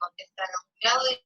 contestan un grado de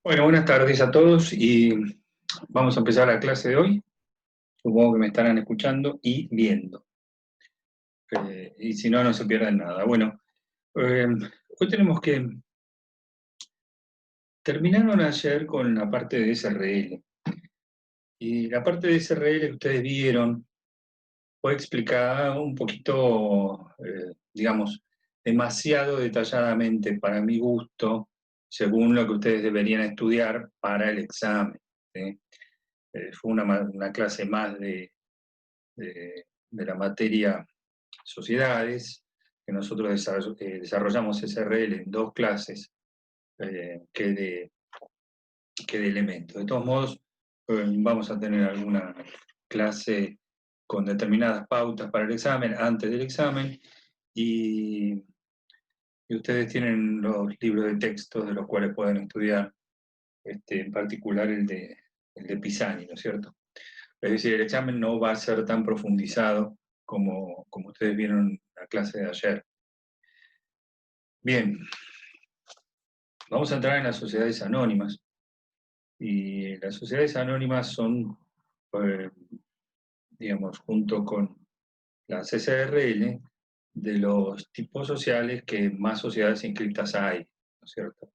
Bueno, buenas tardes a todos y vamos a empezar la clase de hoy. Supongo que me estarán escuchando y viendo. Y si no, no se pierden nada. Bueno, hoy tenemos que... Terminaron ayer con la parte de SRL. Y la parte de SRL que ustedes vieron fue explicada un poquito, digamos, demasiado detalladamente para mi gusto, según lo que ustedes deberían estudiar para el examen, ¿sí? Fue una clase más de la materia sociedades, que nosotros desarrollamos SRL en 2 clases que de elementos. De todos modos, vamos a tener alguna clase con determinadas pautas para el examen, antes del examen, y ustedes tienen los libros de texto de los cuales pueden estudiar, en particular el de Pisani, ¿no es cierto? Es decir, el examen no va a ser tan profundizado como ustedes vieron en la clase de ayer. Bien, vamos a entrar en las sociedades anónimas. Y las sociedades anónimas son, eh, digamos, junto con las SRL, de los tipos sociales que más sociedades inscritas hay, ¿no es cierto?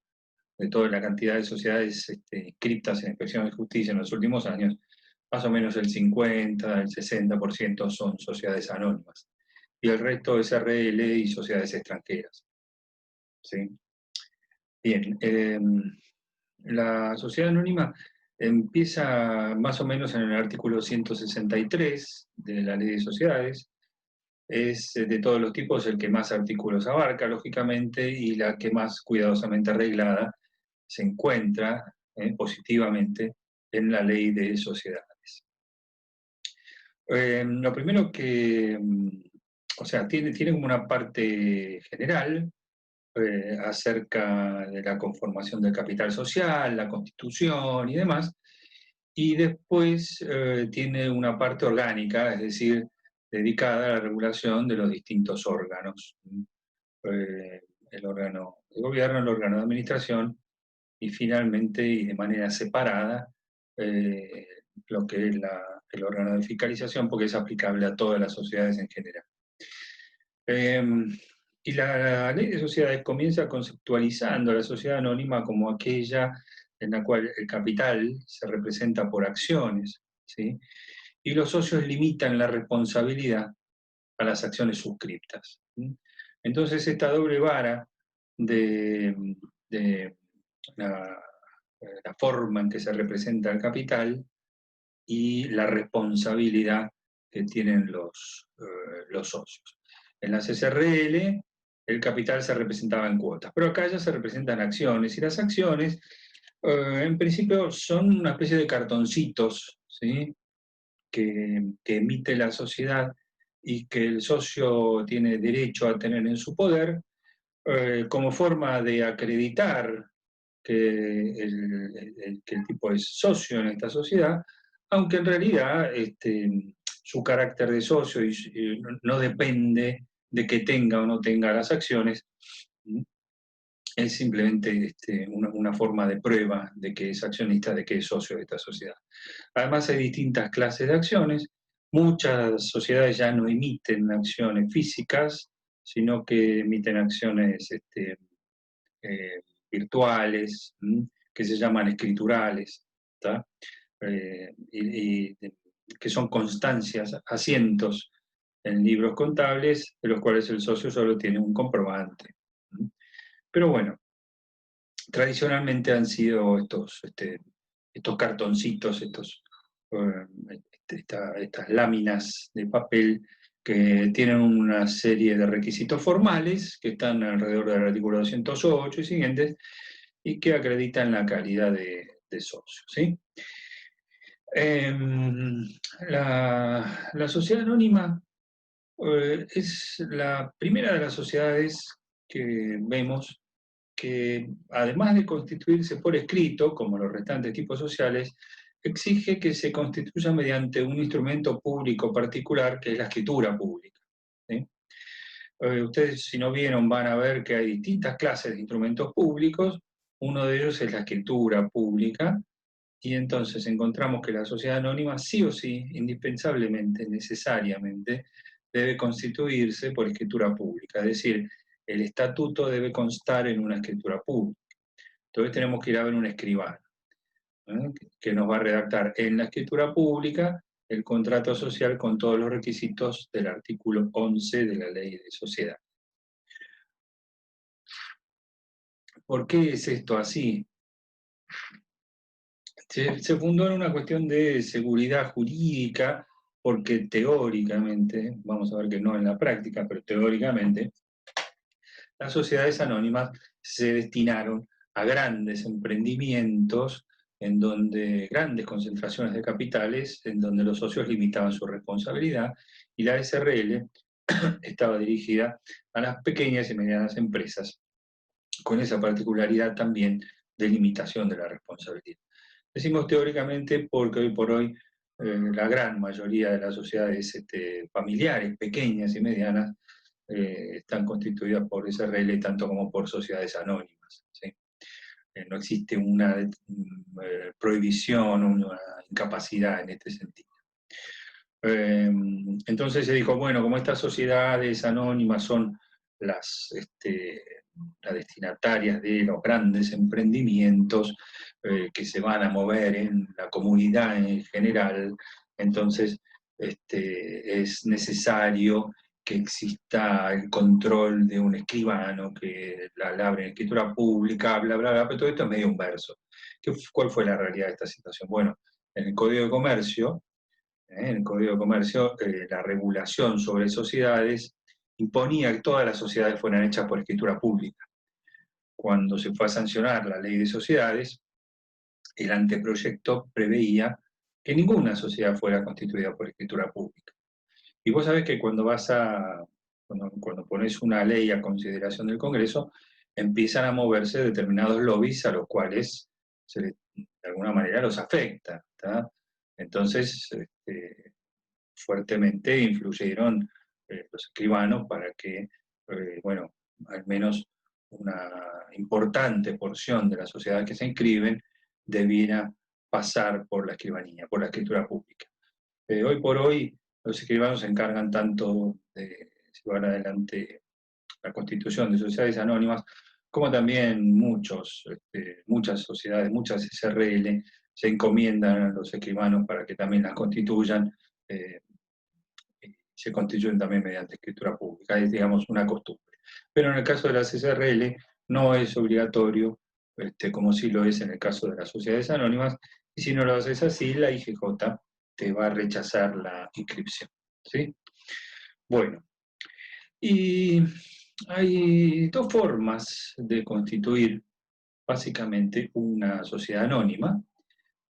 De toda la cantidad de sociedades inscritas en inspección de justicia en los últimos años, más o menos el 50, el 60% son sociedades anónimas. Y el resto es SRL y sociedades extranjeras. ¿Sí? Bien, la sociedad anónima empieza más o menos en el artículo 163 de la Ley de Sociedades. Es de todos los tipos el que más artículos abarca, lógicamente, y la que más cuidadosamente arreglada se encuentra positivamente en la Ley de Sociedades. Lo primero que, o sea, tiene como una parte general, acerca de la conformación del capital social, la constitución y demás, y después tiene una parte orgánica, es decir, dedicada a la regulación de los distintos órganos. El órgano de gobierno, el órgano de administración, y finalmente, y de manera separada, eh, lo que es el órgano de fiscalización, porque es aplicable a todas las sociedades en general. Y la ley de sociedades comienza conceptualizando a la sociedad anónima como aquella en la cual el capital se representa por acciones, ¿sí? Y los socios limitan la responsabilidad a las acciones suscriptas. ¿Sí? Entonces, esta doble vara de la forma en que se representa el capital y la responsabilidad que tienen los socios. En las SRL el capital se representaba en cuotas. Pero acá ya se representan acciones, y las acciones, en principio, son una especie de cartoncitos, ¿sí? que emite la sociedad y que el socio tiene derecho a tener en su poder, como forma de acreditar que el tipo es socio en esta sociedad, aunque en realidad su carácter de socio no depende de que tenga o no tenga las acciones, es simplemente una forma de prueba de que es accionista, de que es socio de esta sociedad. Además hay distintas clases de acciones. Muchas sociedades ya no emiten acciones físicas, sino que emiten acciones eh, virtuales, que se llaman escriturales, y que son constancias, asientos en libros contables, de los cuales el socio solo tiene un comprobante. Pero bueno, tradicionalmente han sido estos cartoncitos, estas láminas de papel que tienen una serie de requisitos formales que están alrededor del artículo 208 y siguientes y que acreditan la calidad de socio. ¿Sí? La sociedad anónima es la primera de las sociedades que vemos que, además de constituirse por escrito, como los restantes tipos sociales, exige que se constituya mediante un instrumento público particular, que es la escritura pública. ¿Sí? Ustedes, si no vieron, van a ver que hay distintas clases de instrumentos públicos. Uno de ellos es la escritura pública, y entonces encontramos que la sociedad anónima sí o sí, indispensablemente, necesariamente, debe constituirse por escritura pública, es decir, el estatuto debe constar en una escritura pública. Entonces tenemos que ir a ver un escribano, que nos va a redactar en la escritura pública el contrato social con todos los requisitos del artículo 11 de la Ley de Sociedad. ¿Por qué es esto así? Se fundó en una cuestión de seguridad jurídica, porque teóricamente, vamos a ver que no en la práctica, pero teóricamente, las sociedades anónimas se destinaron a grandes emprendimientos, en donde grandes concentraciones de capitales, en donde los socios limitaban su responsabilidad, y la SRL estaba dirigida a las pequeñas y medianas empresas, con esa particularidad también de limitación de la responsabilidad. Decimos teóricamente porque hoy por hoy la gran mayoría de las sociedades familiares, pequeñas y medianas, están constituidas por SRL tanto como por sociedades anónimas. ¿Sí? No existe una prohibición, una incapacidad en este sentido. Entonces se dijo, bueno, como estas sociedades anónimas son las destinatarias de los grandes emprendimientos que se van a mover en la comunidad en general, entonces es necesario que exista el control de un escribano que la labre en escritura pública, bla, bla, bla, pero todo esto es medio un verso. ¿Cuál fue la realidad de esta situación? Bueno, en el Código de Comercio, la regulación sobre sociedades imponía que todas las sociedades fueran hechas por escritura pública. Cuando se fue a sancionar la ley de sociedades, el anteproyecto preveía que ninguna sociedad fuera constituida por escritura pública. Y vos sabés que cuando pones una ley a consideración del Congreso, empiezan a moverse determinados lobbies a los cuales de alguna manera los afecta. ¿tá? Entonces, fuertemente influyeron los escribanos para que, bueno, al menos una importante porción de la sociedad que se inscriben debiera pasar por la escribanía, por la escritura pública. Hoy por hoy, los escribanos se encargan tanto de llevar adelante la constitución de sociedades anónimas, como también muchas sociedades, muchas SRL, se encomiendan a los escribanos para que también las constituyan, se constituyen también mediante escritura pública, es, digamos, una costumbre. Pero en el caso de las SRL no es obligatorio, como sí lo es en el caso de las sociedades anónimas, y si no lo haces así, la IGJ te va a rechazar la inscripción. ¿Sí? Bueno, y Hay dos formas de constituir básicamente una sociedad anónima.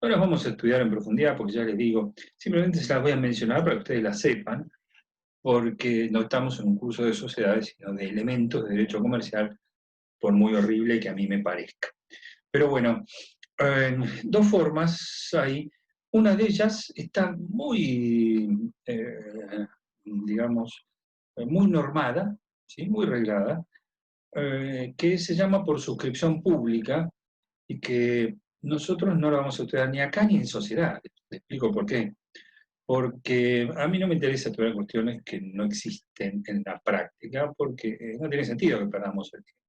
No las vamos a estudiar en profundidad porque ya les digo, simplemente se las voy a mencionar para que ustedes las sepan, porque no estamos en un curso de sociedades, sino de elementos de derecho comercial, por muy horrible que a mí me parezca. Pero bueno, dos formas hay. Una de ellas está muy, digamos, muy normada, ¿sí? Muy reglada, que se llama por suscripción pública y que nosotros no la vamos a estudiar ni acá ni en sociedad. Te explico por qué. Porque a mí no me interesa estudiar cuestiones que no existen en la práctica, porque no tiene sentido que perdamos el tiempo.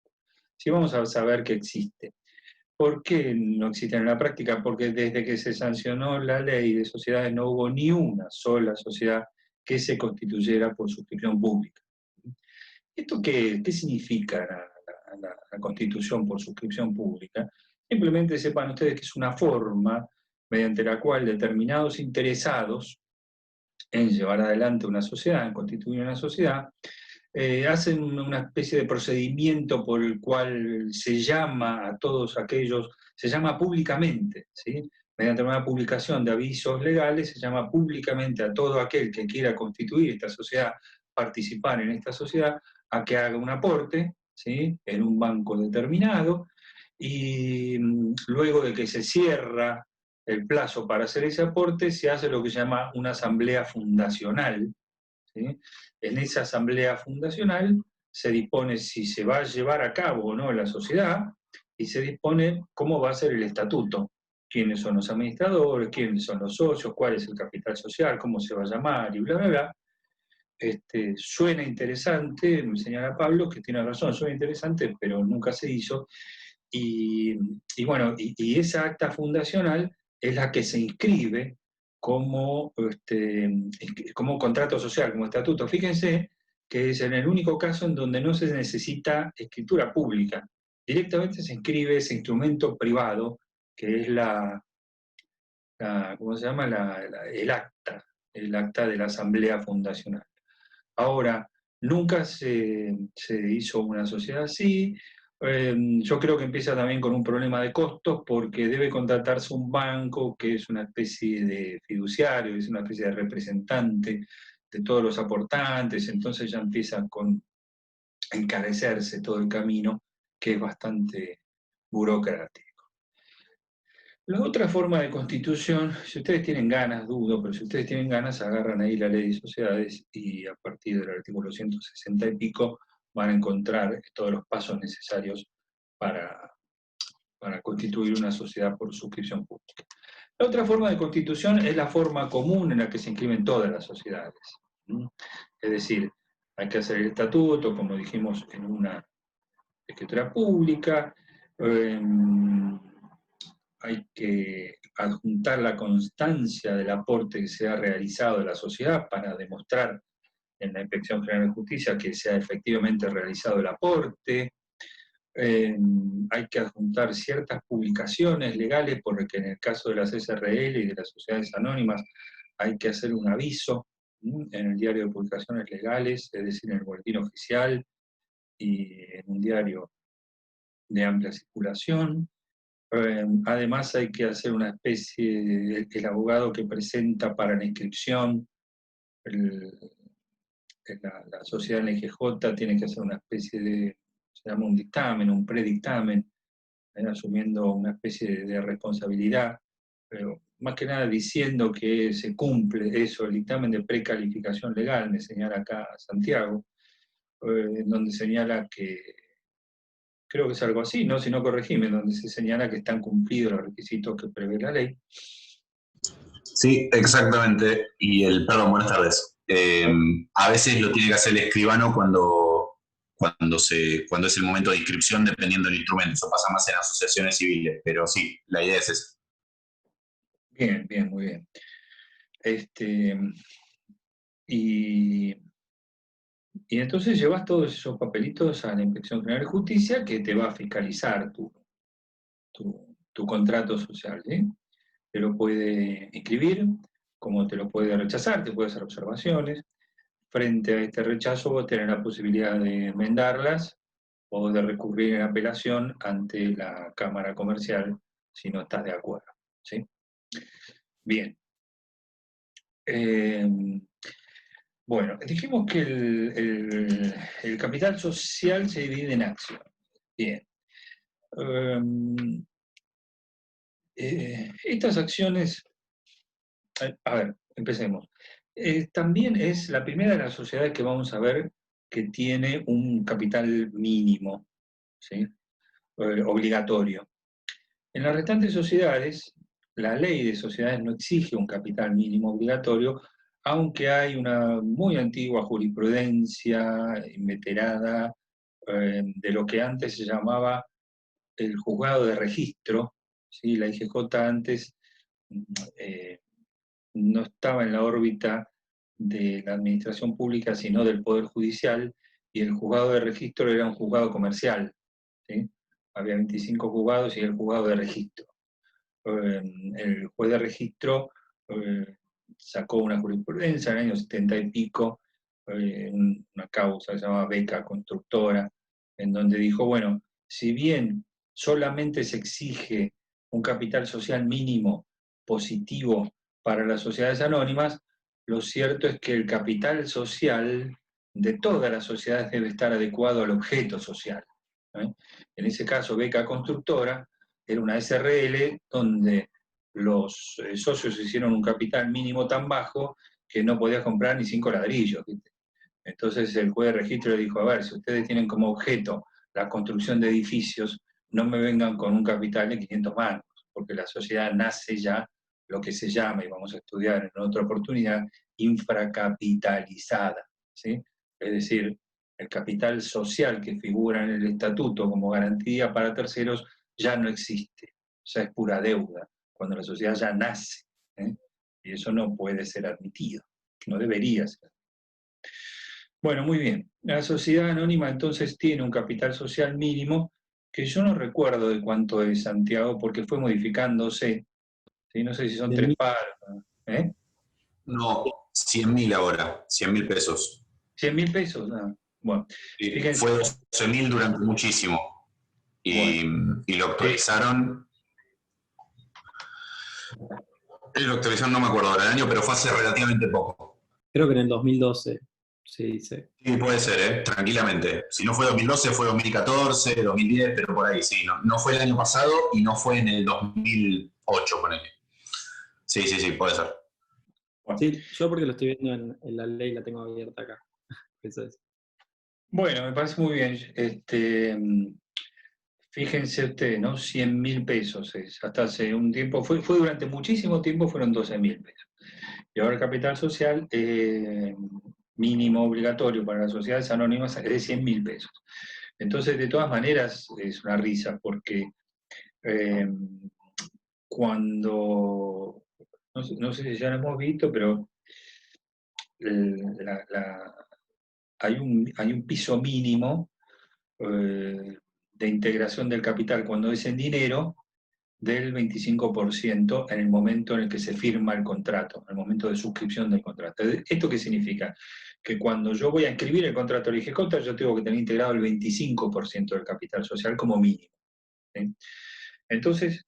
Si vamos a saber que existe. ¿Por qué no existen en la práctica? Porque desde que se sancionó la ley de sociedades no hubo ni una sola sociedad que se constituyera por suscripción pública. ¿Esto qué significa la constitución por suscripción pública? Simplemente sepan ustedes que es una forma mediante la cual determinados interesados en llevar adelante una sociedad, en constituir una sociedad, hacen una especie de procedimiento por el cual se llama a todos aquellos, se llama públicamente, ¿sí? Mediante una publicación de avisos legales, se llama públicamente a todo aquel que quiera constituir esta sociedad, participar en esta sociedad, a que haga un aporte, ¿sí? En un banco determinado, y luego de que se cierra el plazo para hacer ese aporte, se hace lo que se llama una asamblea fundacional, ¿sí? En esa asamblea fundacional se dispone si se va a llevar a cabo o no la sociedad y se dispone cómo va a ser el estatuto, quiénes son los administradores, quiénes son los socios, cuál es el capital social, cómo se va a llamar y bla, bla, bla. Suena interesante, me señala Pablo, que tiene razón, suena interesante, pero nunca se hizo. Bueno, y esa acta fundacional es la que se inscribe como, como contrato social, como estatuto. Fíjense que es en el único caso en donde no se necesita escritura pública. Directamente se inscribe ese instrumento privado, que es ¿cómo se llama? El acta de la Asamblea Fundacional. Ahora, nunca se hizo una sociedad así. Yo creo que empieza también con un problema de costos porque debe contratarse un banco que es una especie de fiduciario, es una especie de representante de todos los aportantes, entonces ya empieza con encarecerse todo el camino, que es bastante burocrático. La otra forma de constitución, si ustedes tienen ganas, dudo, pero si ustedes tienen ganas, agarran ahí la ley de sociedades y a partir del artículo 160 y pico van a encontrar todos los pasos necesarios para, para constituir una sociedad por suscripción pública. La otra forma de constitución es la forma común en la que se inscriben todas las sociedades. Es decir, hay que hacer el estatuto, como dijimos, en una escritura pública, hay que adjuntar la constancia del aporte que se ha realizado de la sociedad para demostrar en la Inspección General de Justicia que se ha efectivamente realizado el aporte. Hay que adjuntar ciertas publicaciones legales, porque en el caso de las SRL y de las sociedades anónimas hay que hacer un aviso en el diario de publicaciones legales, es decir, en el boletín oficial y en un diario de amplia circulación. Además hay que hacer una especie, el abogado que presenta para la inscripción la sociedad en la IGJ tiene que hacer una especie de, se llama un dictamen, un predictamen, asumiendo una especie de responsabilidad, pero más que nada diciendo que se cumple eso, el dictamen de precalificación legal, me señala acá Santiago, en donde señala que creo que es algo así, ¿no? Si no, corregime, donde se señala que están cumplidos los requisitos que prevé la ley. Sí, exactamente. Perdón, buenas tardes. A veces lo tiene que hacer el escribano cuando es el momento de inscripción, dependiendo del instrumento. Eso pasa más en asociaciones civiles, pero sí, la idea es esa. Bien, bien, muy bien. Y entonces llevas todos esos papelitos a la Inspección General de Justicia que te va a fiscalizar tu contrato social, ¿sí? Te lo puede inscribir, como te lo puede rechazar, te puede hacer observaciones. frente a este rechazo vos tenés la posibilidad de enmendarlas o de recurrir en apelación ante la Cámara Comercial si no estás de acuerdo. ¿Sí? Bien. Bueno, dijimos que el capital social se divide en acciones. Bien. Estas acciones, a ver, empecemos. También es la primera de las sociedades que vamos a ver que tiene un capital mínimo, ¿sí? Obligatorio. En las restantes sociedades, la ley de sociedades no exige un capital mínimo obligatorio, aunque hay una muy antigua jurisprudencia inveterada de lo que antes se llamaba el juzgado de registro. ¿Sí? La IGJ antes eh, no estaba en la órbita de la administración pública, sino del Poder Judicial, y el juzgado de registro era un juzgado comercial. ¿Sí? Había 25 juzgados y el juzgado de registro. El juez de registro sacó una jurisprudencia en el año 70 y pico, una causa que se llamaba Beca Constructora, en donde dijo, bueno, si bien solamente se exige un capital social mínimo positivo para las sociedades anónimas, lo cierto es que el capital social de todas las sociedades debe estar adecuado al objeto social. ¿Eh? En ese caso, Beca Constructora era una SRL donde los socios hicieron un capital mínimo tan bajo que no podía comprar ni 5 ladrillos. ¿Viste? Entonces el juez de registro le dijo, a ver, si ustedes tienen como objeto la construcción de edificios, no me vengan con un capital de 500 mangos, porque la sociedad nace ya lo que se llama, y vamos a estudiar en otra oportunidad, infracapitalizada. ¿Sí? Es decir, el capital social que figura en el estatuto como garantía para terceros ya no existe, ya es pura deuda, cuando la sociedad ya nace. ¿Eh? Y eso no puede ser admitido, no debería ser. Bueno, muy bien. La sociedad anónima entonces tiene un capital social mínimo que yo no recuerdo de cuánto es, Santiago, porque fue modificándose. ¿Sí? No sé si son 3 partes. ¿Eh? No, 100.000 ahora, 100.000 pesos. 100.000 pesos. Bueno, fíjense. Fue 12.000 durante muchísimo. Bueno, Y lo actualizaron. Lo actualizaron, no me acuerdo ahora el año, pero fue hace relativamente poco. Creo que en el 2012 se dice. Sí, puede ser, tranquilamente. Si no fue 2012, fue 2014, 2010, pero por ahí, sí. No fue el año pasado y no fue en el 2008, ponele. Sí, puede ser. Bueno. Sí, yo porque lo estoy viendo en la ley, la tengo abierta acá. Eso es. Bueno, me parece muy bien. Fíjense ustedes, ¿no? 100.000 pesos es. Hasta hace un tiempo, fue durante muchísimo tiempo, fueron 12.000 pesos. Y ahora el capital social mínimo obligatorio para las sociedades anónimas es de 100.000 pesos. Entonces, de todas maneras, es una risa, porque cuando, no sé si ya lo hemos visto, pero hay un piso mínimo de integración del capital cuando es en dinero del 25% en el momento en el que se firma el contrato, en el momento de suscripción del contrato. ¿Esto qué significa? Que cuando yo voy a escribir el contrato de IGJ, yo tengo que tener integrado el 25% del capital social como mínimo. ¿Sí? Entonces,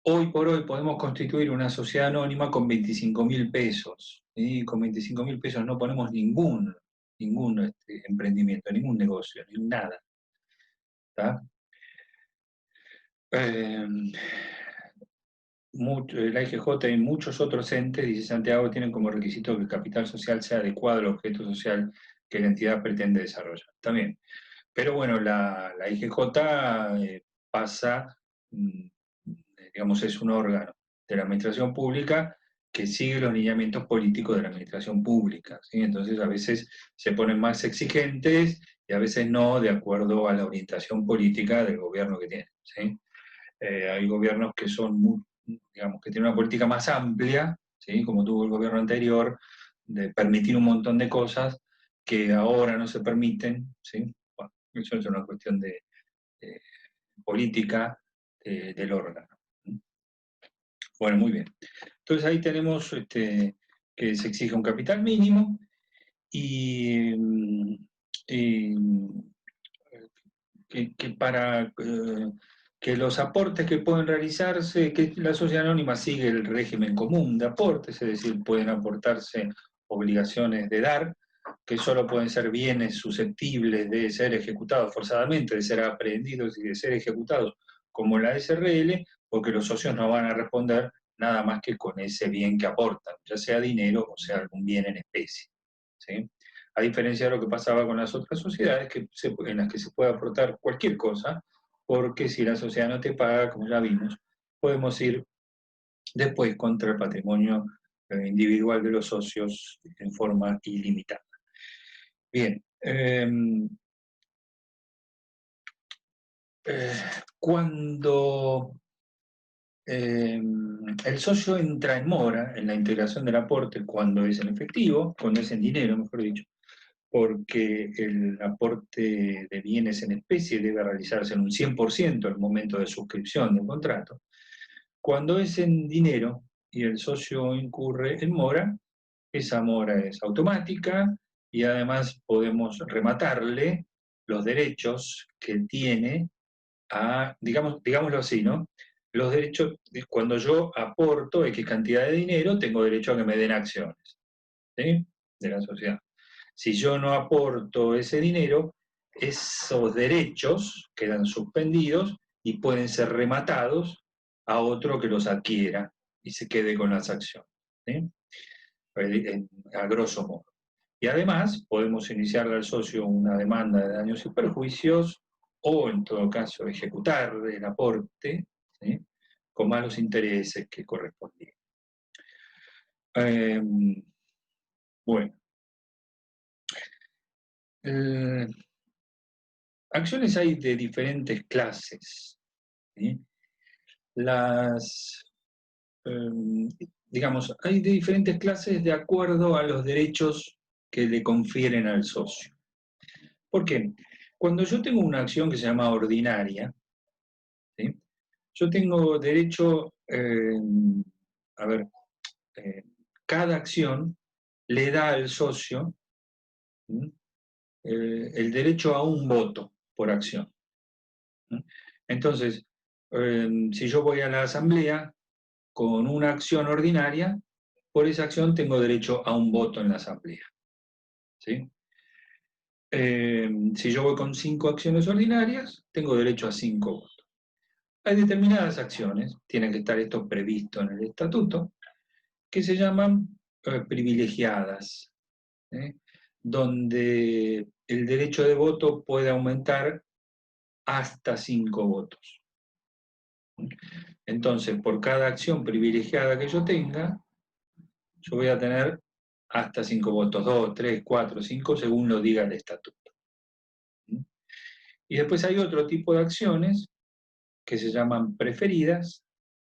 hoy por hoy podemos constituir una sociedad anónima con 25.000 pesos. ¿Sí? Con 25.000 pesos no ponemos ningún emprendimiento, ningún negocio, ni nada. ¿Está? La IGJ y muchos otros entes, dice Santiago, tienen como requisito que el capital social sea adecuado al objeto social que la entidad pretende desarrollar. También. Pero bueno, la IGJ pasa, digamos, es un órgano de la administración pública que sigue los lineamientos políticos de la administración pública. ¿Sí? Entonces, a veces se ponen más exigentes y a veces no, de acuerdo a la orientación política del gobierno que tienen. ¿Sí? Hay gobiernos que son, digamos, que tienen una política más amplia, ¿sí? Como tuvo el gobierno anterior, de permitir un montón de cosas que ahora no se permiten. ¿Sí? Bueno, eso es una cuestión de política del órgano. Bueno, muy bien. Entonces ahí tenemos que se exige un capital mínimo y que para que los aportes que pueden realizarse, que la sociedad anónima sigue el régimen común de aportes, es decir, pueden aportarse obligaciones de dar, que solo pueden ser bienes susceptibles de ser ejecutados forzadamente, de ser aprehendidos y de ser ejecutados, como la SRL, porque los socios no van a responder nada más que con ese bien que aportan, ya sea dinero o sea algún bien en especie, ¿sí? A diferencia de lo que pasaba con las otras sociedades, en las que se puede aportar cualquier cosa, porque si la sociedad no te paga, como ya vimos, podemos ir después contra el patrimonio individual de los socios en forma ilimitada. Bien, cuando el socio entra en mora en la integración del aporte, cuando es en efectivo, cuando es en dinero, mejor dicho, porque el aporte de bienes en especie debe realizarse en un 100% al momento de suscripción del contrato. Cuando es en dinero y el socio incurre en mora, esa mora es automática y además podemos rematarle los derechos que tiene a, digámoslo así, ¿no? Los derechos, cuando yo aporto X cantidad de dinero, tengo derecho a que me den acciones, ¿sí? De la sociedad. Si yo no aporto ese dinero, esos derechos quedan suspendidos y pueden ser rematados a otro que los adquiera y se quede con las acciones, ¿sí? A grosso modo. Y además podemos iniciarle al socio una demanda de daños y perjuicios o en todo caso ejecutar el aporte, ¿sí? Con malos intereses que correspondían. Bueno. Acciones hay de diferentes clases, ¿sí? Digamos, hay de diferentes clases de acuerdo a los derechos que le confieren al socio. ¿Por qué? Cuando yo tengo una acción que se llama ordinaria, ¿sí? Yo tengo derecho, cada acción le da al socio, ¿sí? El derecho a un voto por acción. Entonces, si yo voy a la asamblea con una acción ordinaria, por esa acción tengo derecho a un voto en la asamblea, ¿sí? Si yo voy con 5 acciones ordinarias, tengo derecho a 5 votos. Hay determinadas acciones, tiene que estar esto previsto en el estatuto, que se llaman privilegiadas, ¿sí? Donde el derecho de voto puede aumentar hasta 5 votos. Entonces, por cada acción privilegiada que yo tenga, yo voy a tener hasta 5 votos, 2, 3, 4, 5, según lo diga el estatuto. Y después hay otro tipo de acciones que se llaman preferidas,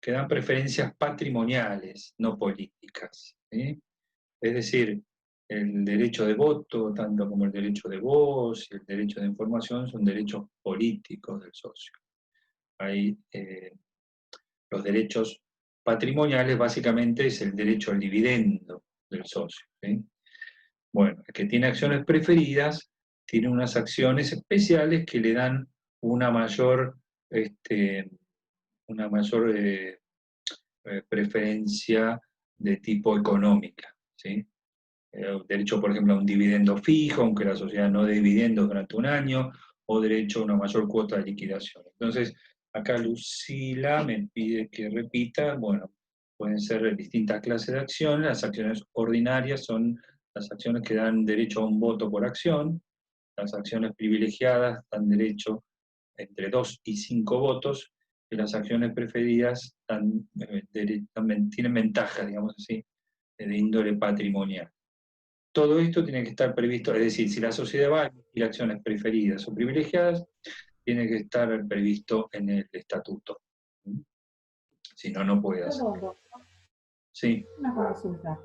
que dan preferencias patrimoniales, no políticas, ¿sí? Es decir, el derecho de voto, tanto como el derecho de voz y el derecho de información, son derechos políticos del socio. Hay los derechos patrimoniales, básicamente, es el derecho al dividendo del socio, ¿sí? Bueno, el que tiene acciones preferidas tiene unas acciones especiales que le dan una mayor, preferencia de tipo económica, ¿sí? Derecho, por ejemplo, a un dividendo fijo, aunque la sociedad no dé dividendos durante un año, o derecho a una mayor cuota de liquidación. Entonces, acá Lucila me pide que repita, bueno, pueden ser distintas clases de acciones. Las acciones ordinarias son las acciones que dan derecho a un voto por acción. Las acciones privilegiadas dan derecho entre 2 y 5 votos, y las acciones preferidas también tienen ventajas, digamos así, de índole patrimonial. Todo esto tiene que estar previsto, es decir, si la sociedad va a elegir acciones preferidas o privilegiadas, tiene que estar previsto en el estatuto. Si no, no puede hacer. Sí. Una consulta.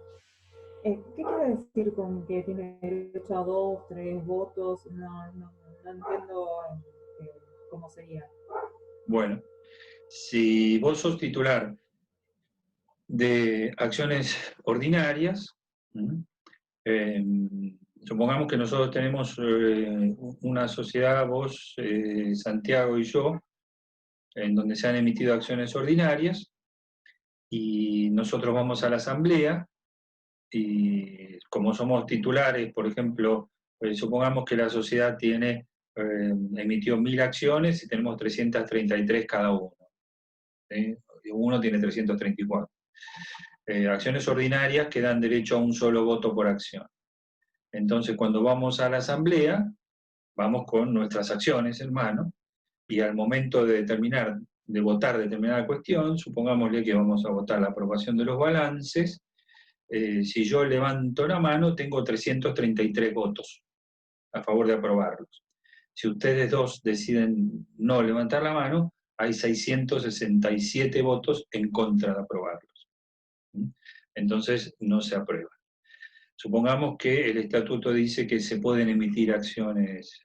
¿Qué quiere decir con que tiene derecho a 2, 3 votos? No entiendo cómo sería. Bueno, si vos sos titular de acciones ordinarias, supongamos que nosotros tenemos una sociedad, vos, Santiago y yo, en donde se han emitido acciones ordinarias, y nosotros vamos a la asamblea, y como somos titulares, por ejemplo, supongamos que la sociedad emitió 1000 acciones y tenemos 333 cada uno. ¿Sí? Uno tiene 334. Acciones ordinarias que dan derecho a un solo voto por acción. Entonces, cuando vamos a la asamblea, vamos con nuestras acciones en mano, y al momento de votar determinada cuestión, supongámosle que vamos a votar la aprobación de los balances, si yo levanto la mano, tengo 333 votos a favor de aprobarlos. Si ustedes dos deciden no levantar la mano, hay 667 votos en contra de aprobarlos. Entonces, no se aprueba. Supongamos que el estatuto dice que se pueden emitir acciones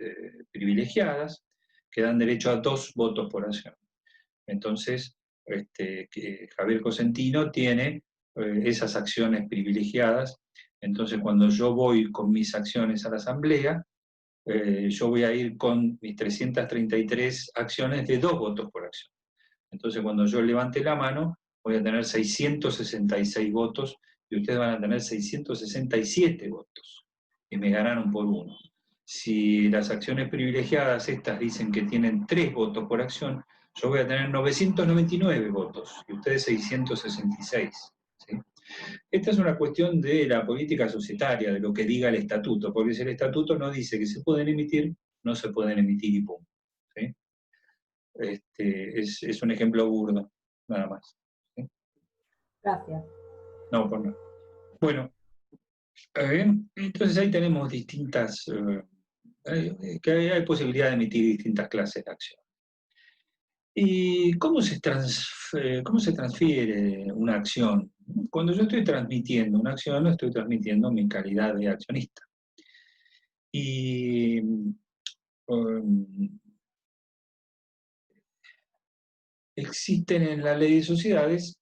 privilegiadas que dan derecho a 2 votos por acción. Entonces, Javier Cosentino tiene esas acciones privilegiadas. Entonces, cuando yo voy con mis acciones a la asamblea, yo voy a ir con mis 333 acciones de 2 votos por acción. Entonces, cuando yo levante la mano, voy a tener 666 votos y ustedes van a tener 667 votos y me ganaron por 1. Si las acciones privilegiadas estas dicen que tienen 3 votos por acción, yo voy a tener 999 votos y ustedes 666. ¿Sí? Esta es una cuestión de la política societaria, de lo que diga el estatuto, porque si el estatuto no dice que se pueden emitir, no se pueden emitir y punto. ¿Sí? Es un ejemplo burdo, nada más. ¿Sí? Gracias. No, por nada. Bueno, entonces ahí tenemos distintas, que hay posibilidad de emitir distintas clases de acción. ¿Y cómo se transfiere una acción? Cuando yo estoy transmitiendo una acción, estoy transmitiendo mi calidad de accionista. Y existen en la ley de sociedades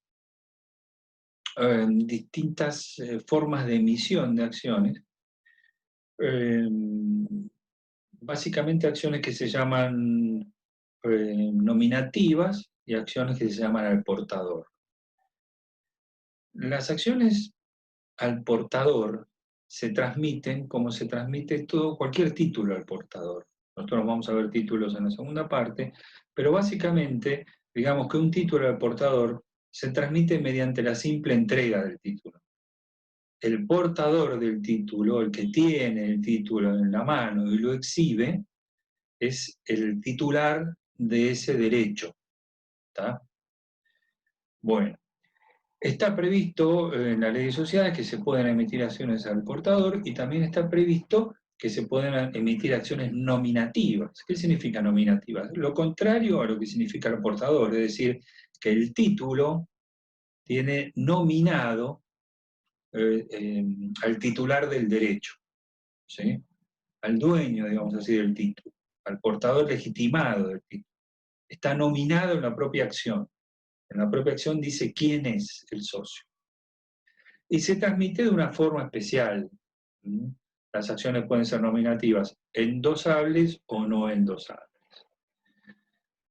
distintas formas de emisión de acciones, básicamente acciones que se llaman nominativas y acciones que se llaman al portador. Las acciones al portador se transmiten como se transmite cualquier título al portador. Nosotros vamos a ver títulos en la segunda parte, pero básicamente, digamos que un título al portador se transmite mediante la simple entrega del título. El portador del título, el que tiene el título en la mano y lo exhibe, es el titular de ese derecho. ¿Está? Bueno, está previsto en la ley de sociedades que se pueden emitir acciones al portador y también está previsto que se pueden emitir acciones nominativas. ¿Qué significa nominativas? Lo contrario a lo que significa el portador, es decir, que el título tiene nominado al titular del derecho, ¿sí? Al dueño, digamos así, del título, al portador legitimado del título. Está nominado en la propia acción. En la propia acción dice quién es el socio. Y se transmite de una forma especial. Las acciones pueden ser nominativas endosables o no endosables.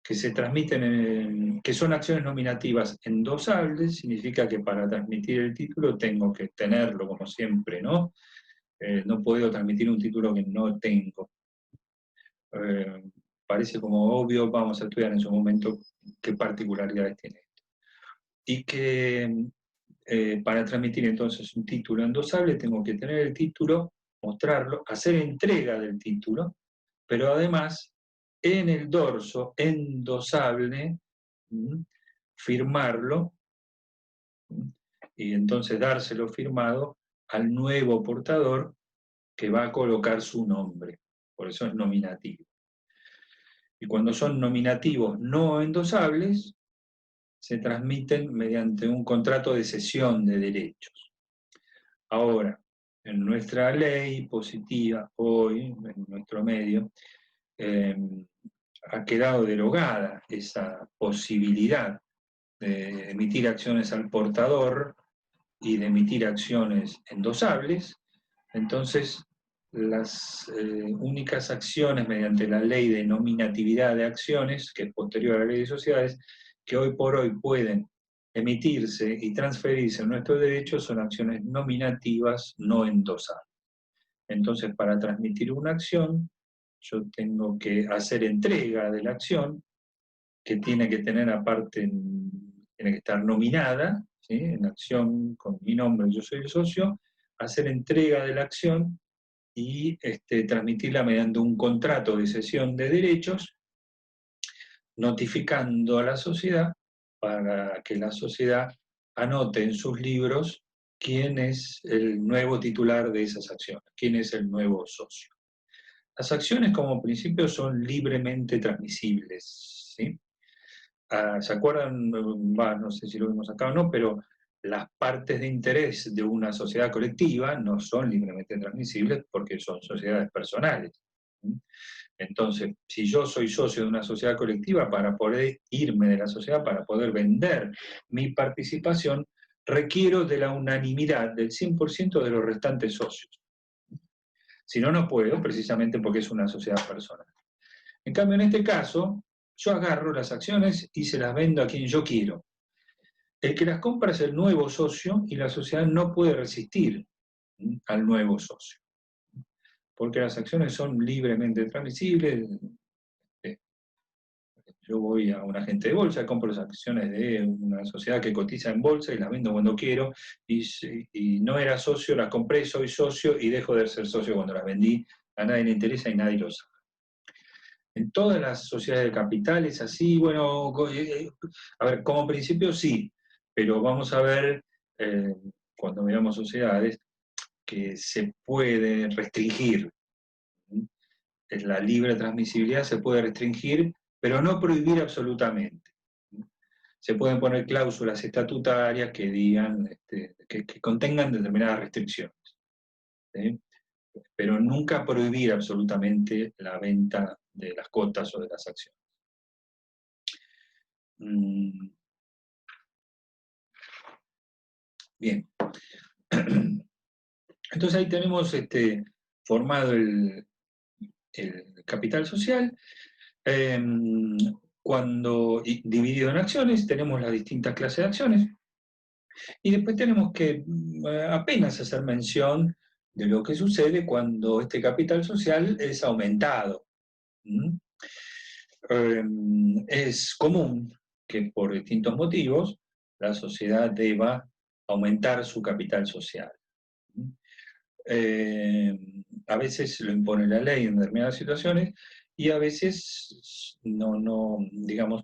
Que se transmiten, que son acciones nominativas endosables, significa que para transmitir el título tengo que tenerlo, como siempre, ¿no? No puedo transmitir un título que no tengo. Parece como obvio, vamos a estudiar en su momento qué particularidades tiene esto. Y que para transmitir entonces un título endosable tengo que tener el título, mostrarlo, hacer entrega del título, pero además en el dorso endosable firmarlo y entonces dárselo firmado al nuevo portador que va a colocar su nombre. Por eso es nominativo. Y cuando son nominativos no endosables, se transmiten mediante un contrato de cesión de derechos. Ahora, en nuestra ley positiva, hoy, en nuestro medio, ha quedado derogada esa posibilidad de emitir acciones al portador y de emitir acciones endosables. Entonces, las únicas acciones mediante la ley de nominatividad de acciones, que es posterior a la ley de sociedades, que hoy por hoy pueden emitirse y transferirse en nuestros derechos son acciones nominativas no endosadas. Entonces, para transmitir una acción, yo tengo que hacer entrega de la acción, que tiene que tener aparte, tiene que estar nominada, ¿sí? En acción con mi nombre, yo soy el socio, hacer entrega de la acción y transmitirla mediante un contrato de cesión de derechos, notificando a la sociedad para que la sociedad anote en sus libros quién es el nuevo titular de esas acciones, quién es el nuevo socio. Las acciones como principio son libremente transmisibles, ¿sí? ¿Se acuerdan? No sé si lo vimos acá o no, pero las partes de interés de una sociedad colectiva no son libremente transmisibles porque son sociedades personales. Entonces, si yo soy socio de una sociedad colectiva, para poder irme de la sociedad, para poder vender mi participación, requiero de la unanimidad del 100% de los restantes socios. Si no, no puedo, precisamente porque es una sociedad personal. En cambio, en este caso, yo agarro las acciones y se las vendo a quien yo quiero. El que las compra es el nuevo socio y la sociedad no puede resistir al nuevo socio, porque las acciones son libremente transmisibles. Yo voy a un agente de bolsa, compro las acciones de una sociedad que cotiza en bolsa y las vendo cuando quiero, y no era socio, las compré, soy socio y dejo de ser socio cuando las vendí, a nadie le interesa y nadie lo sabe. En todas las sociedades de capital es así, bueno, a ver, como principio sí, pero vamos a ver, cuando miramos sociedades, que se puede restringir. La libre transmisibilidad se puede restringir, pero no prohibir absolutamente. Se pueden poner cláusulas estatutarias que digan, que contengan determinadas restricciones, ¿sí? Pero nunca prohibir absolutamente la venta de las cotas o de las acciones. Bien. Entonces ahí tenemos formado el capital social. Cuando dividido en acciones, tenemos las distintas clases de acciones. Y después tenemos que apenas hacer mención de lo que sucede cuando este capital social es aumentado. Es común que por distintos motivos la sociedad deba aumentar su capital social. A veces lo impone la ley en determinadas situaciones y a veces no digamos,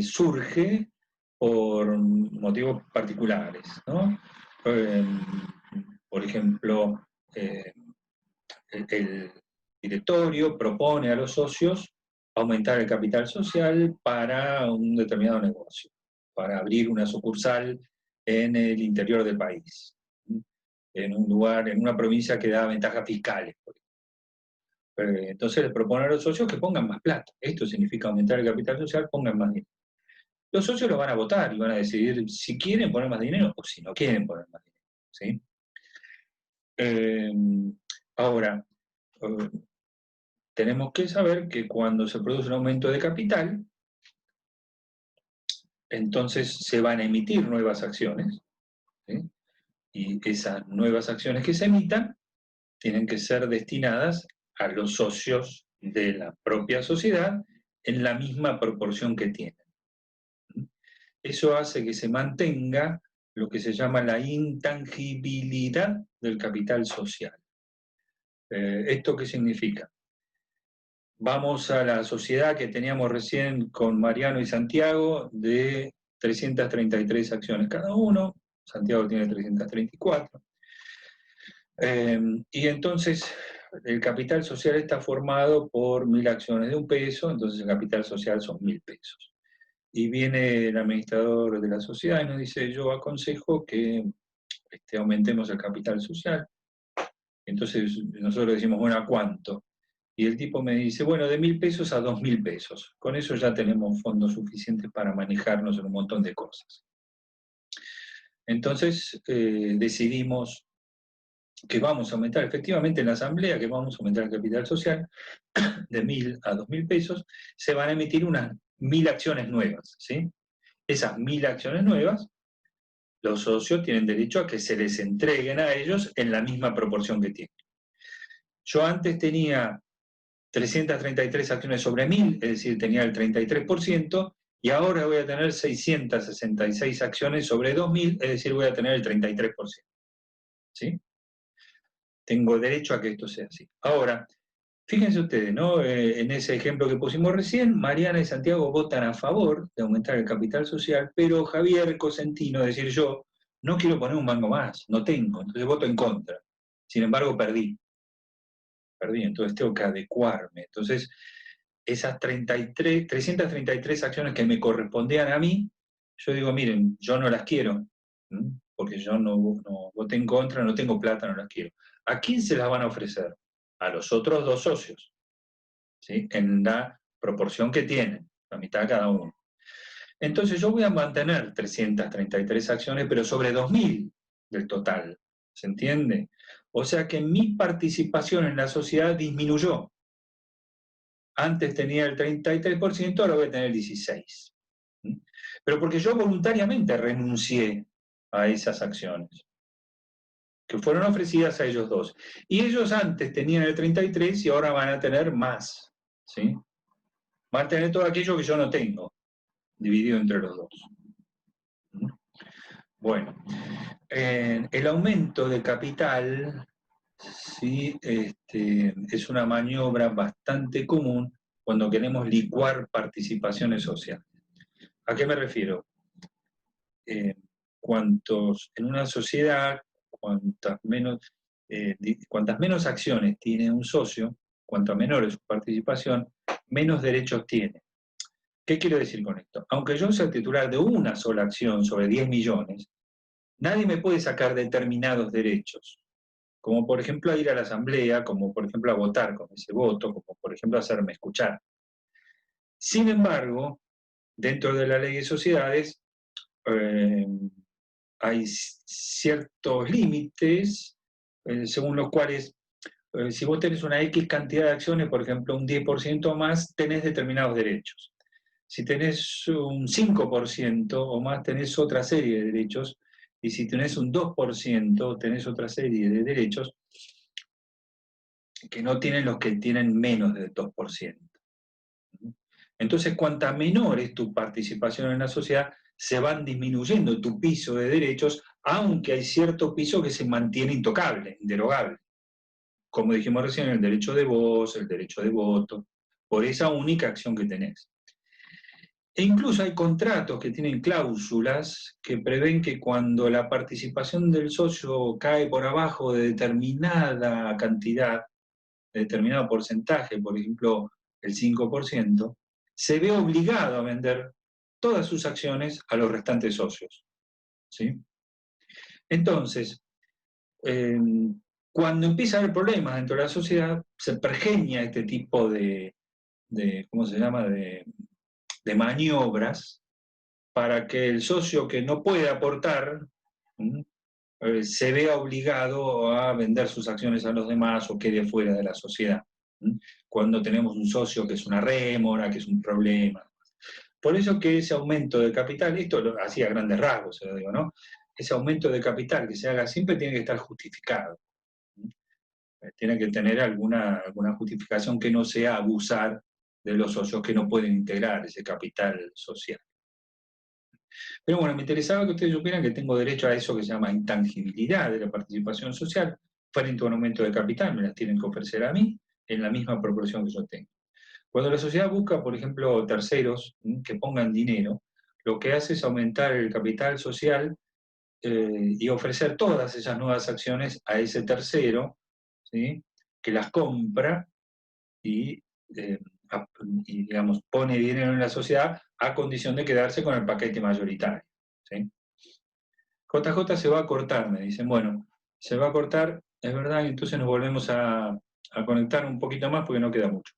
surge por motivos particulares, ¿no? Por ejemplo, el directorio propone a los socios aumentar el capital social para un determinado negocio, para abrir una sucursal en el interior del país, en un lugar, en una provincia que da ventajas fiscales. Entonces les propone a los socios que pongan más plata. Esto significa aumentar el capital social, pongan más dinero. Los socios lo van a votar y van a decidir si quieren poner más dinero o si no quieren poner más dinero, ¿sí? Ahora, tenemos que saber que cuando se produce un aumento de capital, entonces se van a emitir nuevas acciones, ¿sí? Y esas nuevas acciones que se emitan tienen que ser destinadas a los socios de la propia sociedad en la misma proporción que tienen. Eso hace que se mantenga lo que se llama la intangibilidad del capital social. ¿Esto qué significa? Vamos a la sociedad que teníamos recién con Mariano y Santiago de 333 acciones cada uno, Santiago tiene 334. Y entonces el capital social está formado por 1000 acciones de $1, entonces el capital social son 1000 pesos. Y viene el administrador de la sociedad y nos dice, yo aconsejo que aumentemos el capital social. Entonces nosotros decimos, bueno, ¿a cuánto? Y el tipo me dice, bueno, de 1000 pesos a 2000 pesos. Con eso ya tenemos fondos suficientes para manejarnos en un montón de cosas. Entonces decidimos que vamos a aumentar efectivamente en la asamblea, que vamos a aumentar el capital social de 1.000 a 2.000 pesos, se van a emitir unas 1.000 acciones nuevas, ¿sí? Esas 1.000 acciones nuevas, los socios tienen derecho a que se les entreguen a ellos en la misma proporción que tienen. Yo antes tenía 333 acciones sobre 1.000, es decir, tenía el 33%, y ahora voy a tener 666 acciones sobre 2.000, es decir, voy a tener el 33%. ¿Sí? Tengo derecho a que esto sea así. Ahora, fíjense ustedes, ¿no? En ese ejemplo que pusimos recién, Mariana y Santiago votan a favor de aumentar el capital social, pero Javier Cosentino, es decir, yo, no quiero poner un mango más, no tengo, entonces voto en contra. Sin embargo, perdí, entonces tengo que adecuarme. Entonces, esas 333 acciones que me correspondían a mí, yo digo, miren, yo no las quiero, porque yo no voté en contra, no tengo plata, no las quiero. ¿A quién se las van a ofrecer? A los otros dos socios, ¿sí? En la proporción que tienen, la mitad cada uno. Entonces yo voy a mantener 333 acciones, pero sobre 2.000 del total, ¿se entiende? O sea que mi participación en la sociedad disminuyó. Antes tenía el 33%, ahora voy a tener el 16%. Pero porque yo voluntariamente renuncié a esas acciones, que fueron ofrecidas a ellos dos. Y ellos antes tenían el 33% y ahora van a tener más, ¿sí? Van a tener todo aquello que yo no tengo, dividido entre los dos. Bueno, el aumento de capital, ¿sí? Es una maniobra bastante común cuando queremos licuar participaciones sociales. ¿A qué me refiero? En una sociedad, cuantas menos acciones tiene un socio, cuanto menor es su participación, menos derechos tiene. ¿Qué quiero decir con esto? Aunque yo sea titular de una sola acción sobre 10 millones, nadie me puede sacar determinados derechos, como por ejemplo a ir a la asamblea, como por ejemplo a votar con ese voto, como por ejemplo a hacerme escuchar. Sin embargo, dentro de la ley de sociedades, hay ciertos límites según los cuales, si vos tenés una X cantidad de acciones, por ejemplo, un 10% más, tenés determinados derechos. Si tenés un 5% o más, tenés otra serie de derechos. Y si tenés un 2%, tenés otra serie de derechos que no tienen los que tienen menos del 2%. Entonces, cuanta menor es tu participación en la sociedad, se van disminuyendo tu piso de derechos, aunque hay cierto piso que se mantiene intocable, inderogable. Como dijimos recién, el derecho de voz, el derecho de voto, por esa única acción que tenés. E incluso hay contratos que tienen cláusulas que prevén que cuando la participación del socio cae por abajo de determinada cantidad, de determinado porcentaje, por ejemplo, el 5%, se ve obligado a vender todas sus acciones a los restantes socios. ¿Sí? Entonces, cuando empieza a haber problemas dentro de la sociedad, se pergeña este tipo de ¿cómo se llama?, de maniobras para que el socio que no puede aportar se vea obligado a vender sus acciones a los demás o quede fuera de la sociedad. Cuando tenemos un socio que es una rémora, que es un problema. Por eso que ese aumento de capital, esto lo hacía a grandes rasgos, se lo digo, ¿no? Ese aumento de capital que se haga siempre tiene que estar justificado. Tiene que tener alguna justificación que no sea abusar de los socios que no pueden integrar ese capital social. Pero bueno, me interesaba que ustedes supieran que tengo derecho a eso que se llama intangibilidad de la participación social, frente a un aumento de capital, me las tienen que ofrecer a mí en la misma proporción que yo tengo. Cuando la sociedad busca, por ejemplo, terceros que pongan dinero, lo que hace es aumentar el capital social y ofrecer todas esas nuevas acciones a ese tercero, ¿sí?, que las compra y digamos, pone dinero en la sociedad a condición de quedarse con el paquete mayoritario. ¿Sí? JJ se va a cortar, me dicen. Bueno, se va a cortar, es verdad, y entonces nos volvemos a conectar un poquito más porque no queda mucho.